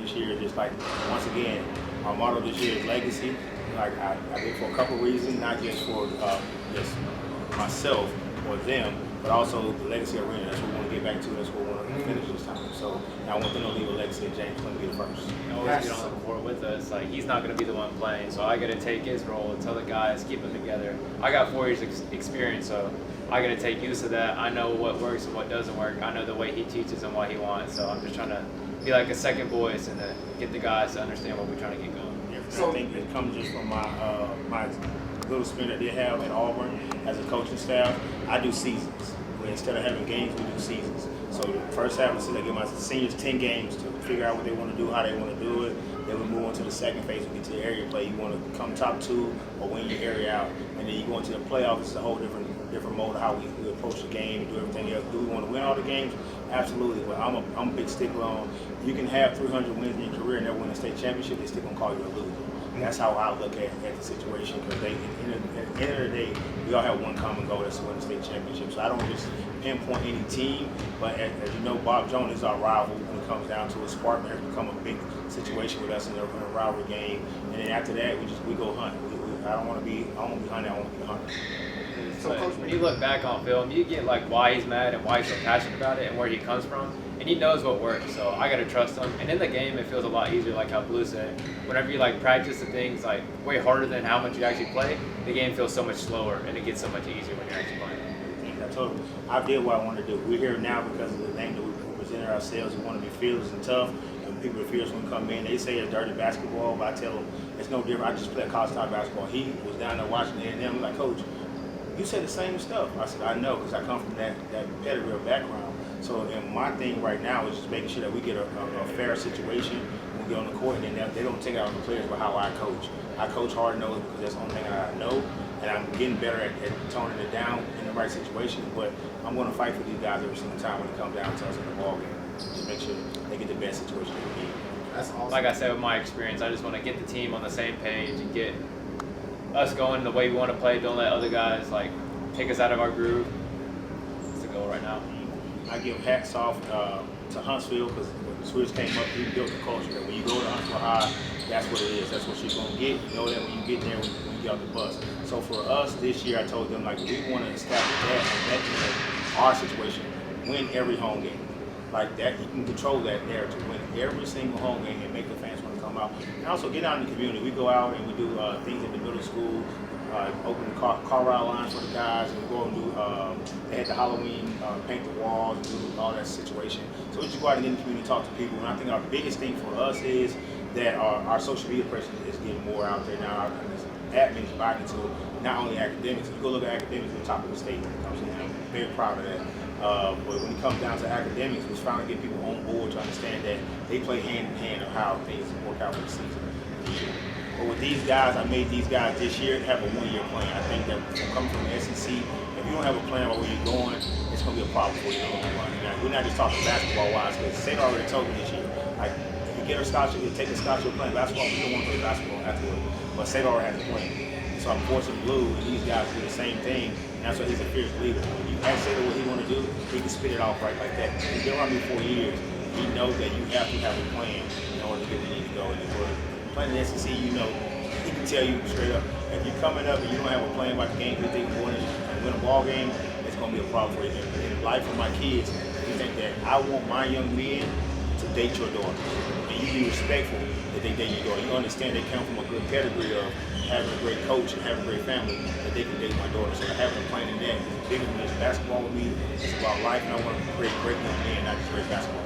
this year is just like, once again, our motto this year is legacy. Like I did for a couple reasons, not just for just myself or them, but also the legacy arena. That's what we want to get back to. That's what we want to finish this time. So I want them to leave a legacy. James Clemens be the first. Always get on the court with us. Like, he's not going to be the one playing, so I got to take his role and tell the guys, keep them together. I got 4 years experience, so I got to take use of that. I know what works and what doesn't work. I know the way he teaches and what he wants. So I'm just trying to be like a second voice and to get the guys to understand what we're trying to get going. Yeah, so I think it comes just from my little spin that they have at Auburn as a coaching staff. I do seasons. Instead of having games, we do seasons. So the first half of the season, I give my seniors 10 games to figure out what they want to do, how they want to do it. Then we move on to the second phase. We get to the area play. You want to come top 2 or win your area out. And then you go into the playoffs. It's a whole different mode of how we approach the game and do everything else. Do we want to win all the games? Absolutely. But I'm a big stickler on, you can have 300 wins in your career and never win a state championship. They still going to call you a loser. That's how I look at the situation, because at the end of the day, we all have one common goal, that's to win the state championship. So I don't just pinpoint any team, but as you know, Bob Jones is our rival when it comes down to it. Sparkman has become a big situation with us in a rivalry game, and then after that, we go hunt. I don't want to be hunting. I want to be the hunter. So, Coach, when you look back on film, you get like why he's mad and why he's so passionate about it and where he comes from, and he knows what works. So I gotta trust him. And in the game, it feels a lot easier, like how Blue said. Whenever you like practice the things like way harder than how much you actually play, the game feels so much slower and it gets so much easier when you're actually playing. I told him I did what I wanted to do. We're here now because of the name that we presented ourselves. We want to be fearless and tough. And people are fearless when we come in. They say it's dirty basketball, but I tell them it's no different. I just play college style basketball. He was down there watching it, and I'm like, Coach, you said the same stuff. I said, I know, because I come from that pedigree of background. So, and my thing right now is just making sure that we get a fair situation when we get on the court, and then they don't take it out on the players, but how I coach. I coach hard nosed because that's the only thing that I know, and I'm getting better at toning it down in the right situation. But I'm going to fight for these guys every single time when it comes down to us in the ball game. Just make sure they get the best situation they can get. That's awesome. Like I said, with my experience, I just want to get the team on the same page and get us going the way we want to play. Don't let other guys like take us out of our groove. That's the goal right now. I give hats off to Huntsville, because when the Swedish came up, we built the culture that when you go to Huntsville High, that's what it is. That's what you're going to get. You know that when you get there, when you get off the bus. So for us this year, I told them, like, we want to establish that is our situation. Win every home game. Like that, you can control that narrative. Win every single home game and make the fans want to come out. And also get out in the community. We go out and we do things in the middle school. Open the car ride lines for the guys, and we go and do, they had the Halloween, paint the walls, and do all that situation. So we just go out and get in the community, talk to people, and I think our biggest thing for us is that our social media presence is getting more out there now. Our admin is buying into not only academics. If you go look at academics, we're top of the state when it comes to that. I'm very proud of that. But when it comes down to academics, we're trying to get people on board to understand that they play hand in hand of how things work out for the season. But with these guys, I made these guys this year have a one-year plan. I think that coming from the SEC, if you don't have a plan about where you're going, it's going to be a problem for you in the long run. We're not just talking basketball-wise, because St. already told me this year, like, if you get a scholarship, you take a scholarship playing basketball, we don't want to play basketball afterward. But St. already has a plan. So I'm forcing Blue and these guys to do the same thing, and that's why he's a fierce leader. When you ask St. what he want to do, he can spit it off right like that. He's been around me 4 years. He knows that you have to have a plan in order to get where you need to go. And if we're playing the SEC, you know, he can tell you straight up, if you're coming up and you don't have a plan about the game, you think you're going to win a ball game, it's going to be a problem for you. In the life of my kids, you think that I want my young men to date your daughter. And you be respectful that they date your daughter. You understand they come from a good pedigree of having a great coach and having a great family, that they can date my daughter. So having a plan in that is bigger than just basketball with me. It's about life, and I want to create great young men, not just great basketball.